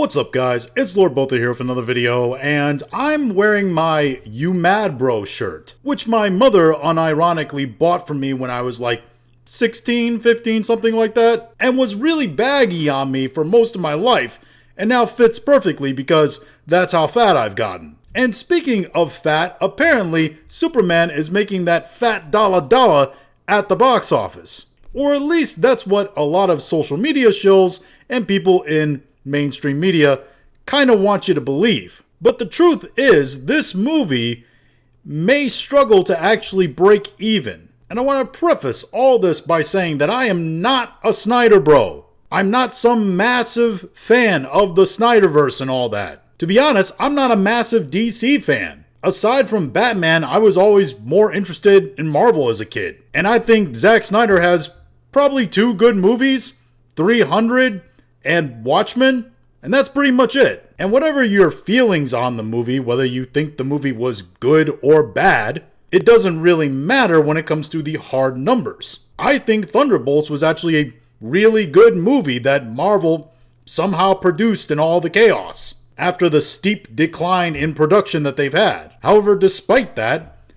What's up guys, it's Lord Botha here with another video, and I'm wearing my You Mad Bro shirt, which my mother unironically bought for me when I was like 16, 15, something like that, and was really baggy on me for most of my life, and now fits perfectly because that's how fat I've gotten. And speaking of fat, apparently Superman is making that fat dollar at the box office. Or at least that's what a lot of social media shows and people in mainstream media kind of want you to believe. But the truth is, this movie may struggle to actually break even. And I want to preface all this by saying that I am not a Snyder bro. I'm not some massive fan of the Snyderverse and all that. To be honest, I'm not a massive DC fan. Aside from Batman, I was always more interested in Marvel as a kid. And I think Zack Snyder has probably 2 good movies, 300 and Watchmen, and that's pretty much it. And whatever your feelings on the movie, whether you think the movie was good or bad, it doesn't really matter when it comes to the hard numbers. I think Thunderbolts was actually a really good movie that Marvel somehow produced in all the chaos, after the steep decline in production that they've had. However, despite that,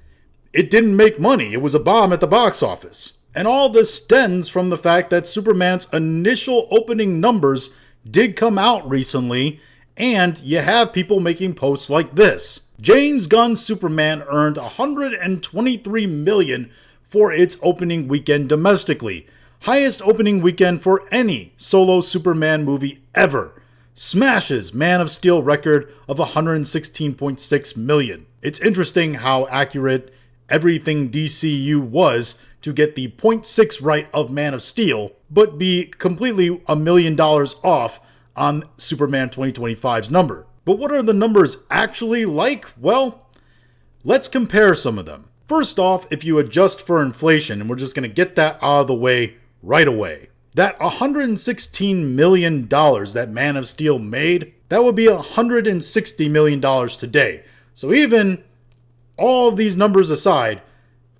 it didn't make money. It was a bomb at the box office. And all this stems from the fact that Superman's initial opening numbers did come out recently, and you have people making posts like this. James Gunn's Superman earned $123 million for its opening weekend domestically. Highest opening weekend for any solo Superman movie ever. Smashes Man of Steel record of $116.6 million. It's interesting how accurate everything DCU was to get the 0.6 right of Man of Steel, but be completely $1 million off on Superman 2025's number. But what are the numbers actually like? Well, let's compare some of them. First off, if you adjust for inflation, and we're just going to get that out of the way right away, that $116 million that Man of Steel made, that would be $160 million today. So even all of these numbers aside,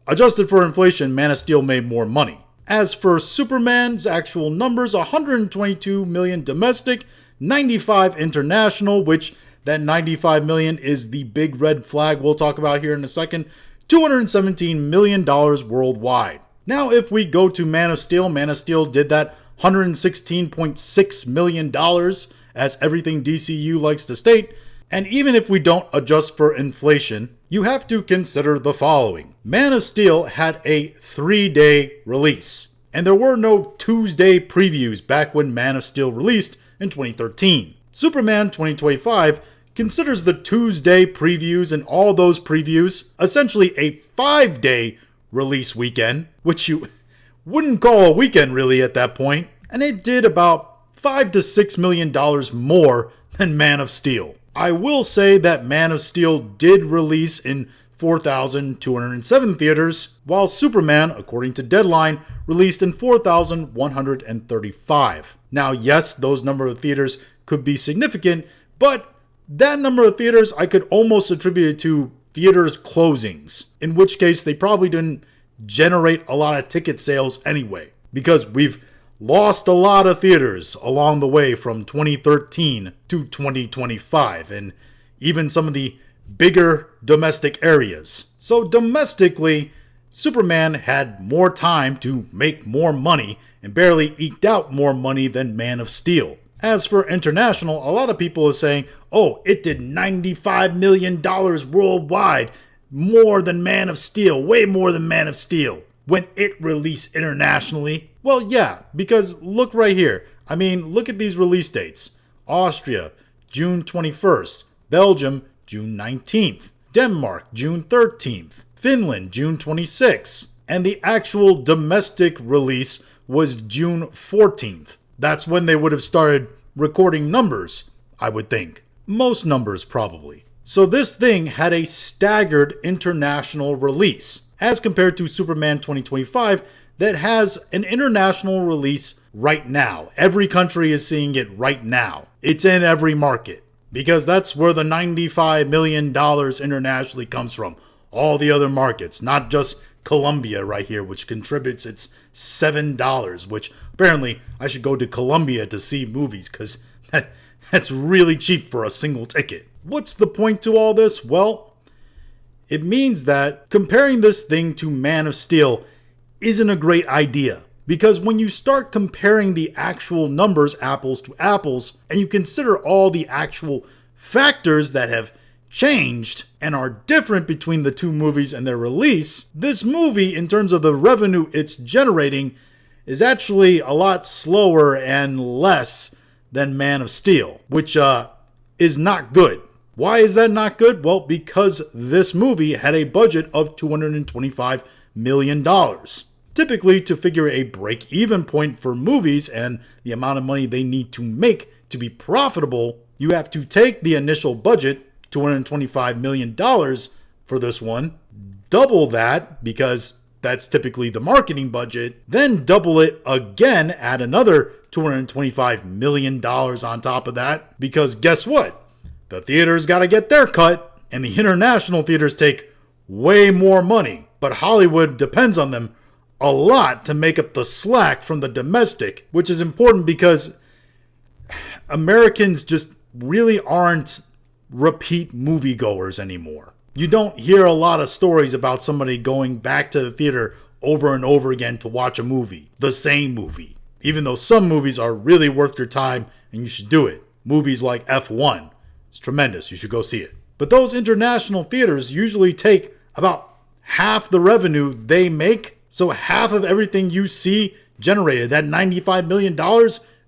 adjusted for inflation, Man of Steel made more money. As for Superman's actual numbers, $122 million domestic, $95 international, which that $95 million is the big red flag we'll talk about here in a second, $217 million worldwide. Now if we go to Man of Steel did that $116.6 million, as everything DCU likes to state. And even if we don't adjust for inflation, you have to consider the following. Man of Steel had a 3-day release, and there were no Tuesday previews back when Man of Steel released in 2013. Superman 2025 considers the Tuesday previews and all those previews essentially a 5-day release weekend, which you wouldn't call a weekend really at that point, and it did about $5 to $6 million more than Man of Steel. I will say that Man of Steel did release in 4,207 theaters, while Superman, according to Deadline, released in 4,135. Now, yes, those number of theaters could be significant, but that number of theaters I could almost attribute it to theaters closings, in which case they probably didn't generate a lot of ticket sales anyway, because we've lost a lot of theaters along the way from 2013 to 2025, and even some of the bigger domestic areas. So domestically, Superman had more time to make more money and barely eked out more money than Man of Steel. As for international, a lot of people are saying, oh, it did $95 million worldwide, more than Man of Steel, way more than Man of Steel, when it released internationally. Well, yeah, because look right here. I mean, look at these release dates. Austria, June 21st. Belgium, June 19th. Denmark, June 13th. Finland, June 26th. And the actual domestic release was June 14th. That's when they would have started recording numbers, I would think. Most numbers, probably. So this thing had a staggered international release, as compared to Superman 2025, that has an international release right now. Every country is seeing it right now. It's in every market, because that's where the $95 million internationally comes from. All the other markets, not just Colombia right here, which contributes its $7, which apparently I should go to Colombia to see movies, because That's really cheap for a single ticket. What's the point to all this? Well, it means that comparing this thing to Man of Steel isn't a great idea. Because when you start comparing the actual numbers apples to apples, and you consider all the actual factors that have changed and are different between the two movies and their release, this movie, in terms of the revenue it's generating, is actually a lot slower and less than Man of Steel, which is not good. Why is that not good? Well, because this movie had a budget of $225 million. Typically, to figure a break-even point for movies and the amount of money they need to make to be profitable, you have to take the initial budget, $225 million for this one, double that, because that's typically the marketing budget, then double it again, add another $225 million on top of that, because guess what? The theaters got to get their cut, and the international theaters take way more money, but Hollywood depends on them a lot to make up the slack from the domestic, which is important because Americans just really aren't repeat moviegoers anymore. You don't hear a lot of stories about somebody going back to the theater over and over again to watch a movie, the same movie, even though some movies are really worth your time and you should do it. Movies like F1, it's tremendous, you should go see it. But those international theaters usually take about half the revenue they make. So half of everything you see generated, that $95 million,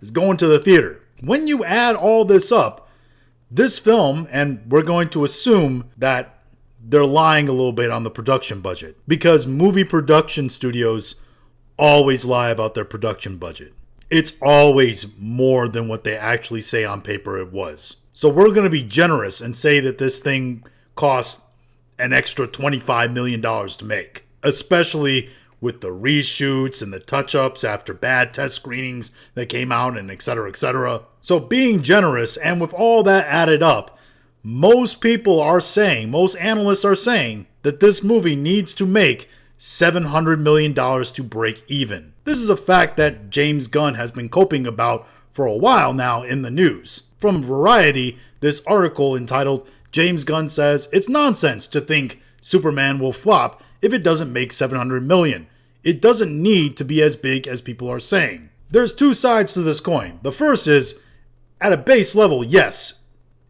is going to the theater. When you add all this up, this film, and we're going to assume that they're lying a little bit on the production budget, because movie production studios always lie about their production budget. It's always more than what they actually say on paper it was. So we're going to be generous and say that this thing cost an extra $25 million to make, especially with the reshoots and the touch-ups after bad test screenings that came out and etc. etc. So being generous, and with all that added up, most people are saying, most analysts are saying, that this movie needs to make $700 million to break even. This is a fact that James Gunn has been coping about for a while now in the news. From Variety, this article entitled, "James Gunn Says It's Nonsense to Think Superman Will Flop If It Doesn't Make $700 Million. It doesn't need to be as big as people are saying." There's two sides to this coin. The first is, at a base level, yes,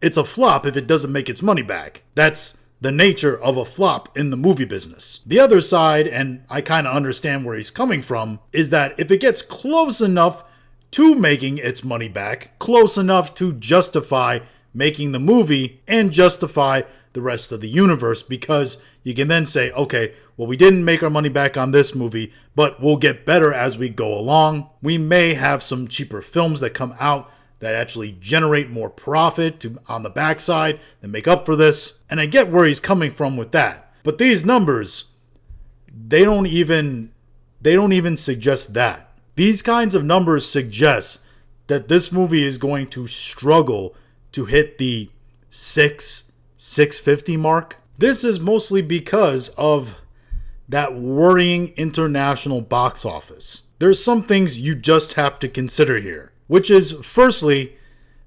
it's a flop if it doesn't make its money back. That's the nature of a flop in the movie business. The other side, and I kind of understand where he's coming from, is that if it gets close enough to making its money back, close enough to justify making the movie and justify the rest of the universe, because you can then say, okay, well, we didn't make our money back on this movie, but we'll get better as we go along. We may have some cheaper films that come out that actually generate more profit on the backside and make up for this. And I get where he's coming from with that. But these numbers, they don't even suggest that. These kinds of numbers suggest that this movie is going to struggle to hit the 650 mark. This is mostly because of that worrying international box office. There's some things you just have to consider here, which is, firstly,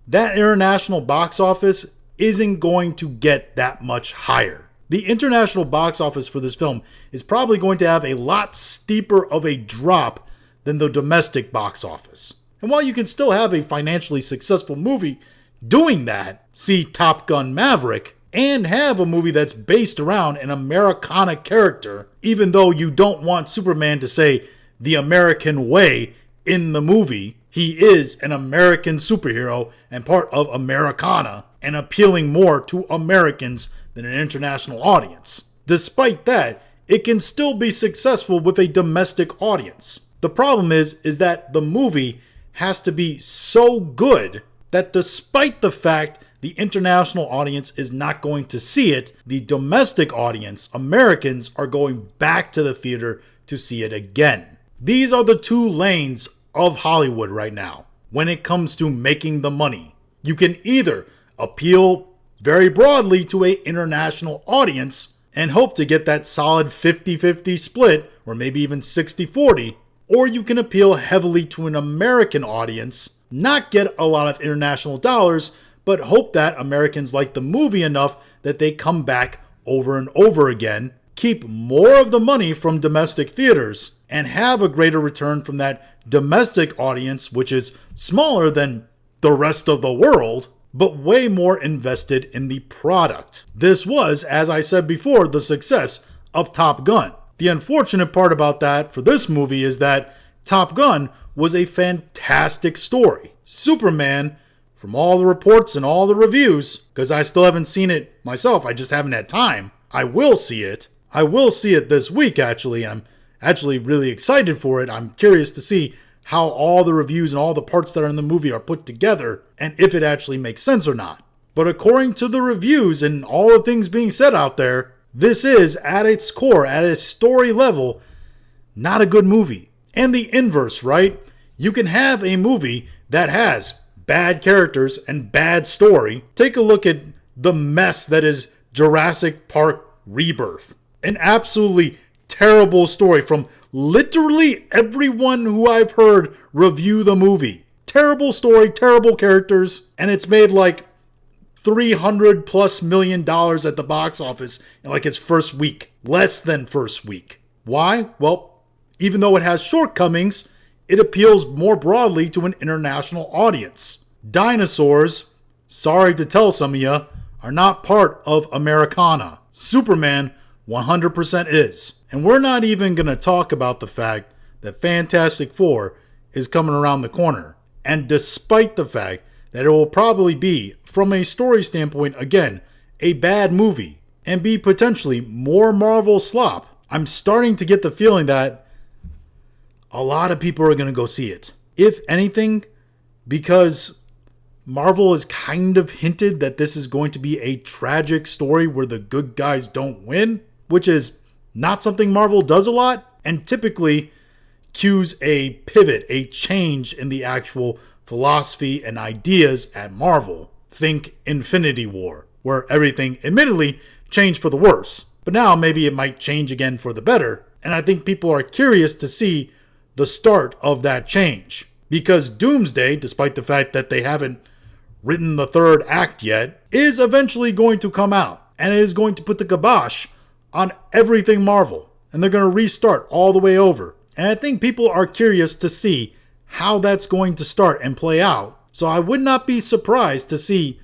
that international box office isn't going to get that much higher. The international box office for this film is probably going to have a lot steeper of a drop than the domestic box office. And while you can still have a financially successful movie doing that, see Top Gun Maverick, and have a movie that's based around an Americana character, even though you don't want Superman to say the American way in the movie, he is an American superhero and part of Americana and appealing more to Americans than an international audience. Despite that, it can still be successful with a domestic audience. The problem is that the movie has to be so good that despite the fact the international audience is not going to see it, the domestic audience, Americans, are going back to the theater to see it again. These are the two lanes of Hollywood right now when it comes to making the money. You can either appeal very broadly to an international audience and hope to get that solid 50-50 split, or maybe even 60-40, or you can appeal heavily to an American audience not get a lot of international dollars, but hope that Americans like the movie enough that they come back over and over again, keep more of the money from domestic theaters, and have a greater return from that domestic audience, which is smaller than the rest of the world, but way more invested in the product. This was, as I said before, the success of Top Gun. The unfortunate part about that for this movie is that Top Gun was a fantastic story. Superman, from all the reports and all the reviews, because I still haven't seen it myself, I just haven't had time. I will see it. I will see it this week, actually. I'm actually really excited for it. I'm curious to see how all the reviews and all the parts that are in the movie are put together and if it actually makes sense or not. But according to the reviews and all the things being said out there, this is, at its core, at its story level, not a good movie. And the inverse, right? You can have a movie that has bad characters and bad story. Take a look at the mess that is Jurassic Park Rebirth. An absolutely terrible story from literally everyone who I've heard review the movie. Terrible story, terrible characters, and it's made like $300+ million at the box office in like its first week. Less than first week. Why? Well, even though it has shortcomings, it appeals more broadly to an international audience. Dinosaurs, sorry to tell some of you, are not part of Americana. Superman 100% is. And we're not even going to talk about the fact that Fantastic Four is coming around the corner. And despite the fact that it will probably be, from a story standpoint, again, a bad movie, and be potentially more Marvel slop, I'm starting to get the feeling that a lot of people are going to go see it. If anything, because Marvel has kind of hinted that this is going to be a tragic story where the good guys don't win, which is not something Marvel does a lot, and typically cues a pivot, a change in the actual philosophy and ideas at Marvel. Think Infinity War, where everything admittedly changed for the worse, but now maybe it might change again for the better, and I think people are curious to see the start of that change. Because Doomsday, despite the fact that they haven't written the third act yet, is eventually going to come out, and it is going to put the kibosh on everything Marvel, and they're going to restart all the way over. And I think people are curious to see how that's going to start and play out. So I would not be surprised to see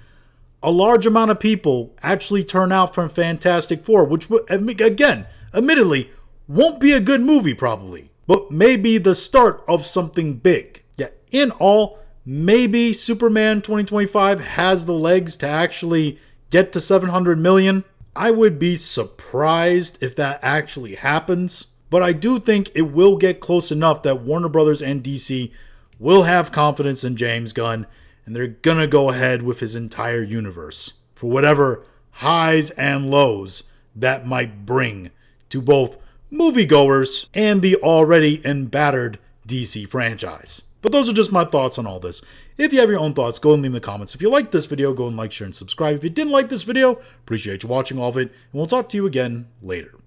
a large amount of people actually turn out from Fantastic Four, which, again, admittedly, won't be a good movie probably, but may be the start of something big. Yeah, in all, maybe Superman 2025 has the legs to actually get to 700 million. I would be surprised if that actually happens, but I do think it will get close enough that Warner Brothers and DC will have confidence in James Gunn, and they're gonna go ahead with his entire universe for whatever highs and lows that might bring to both moviegoers and the already embattered DC franchise. But those are just my thoughts on all this. If you have your own thoughts, go and leave in the comments. If you liked this video, go and like, share, and subscribe. If you didn't like this video, appreciate you watching all of it, and we'll talk to you again later.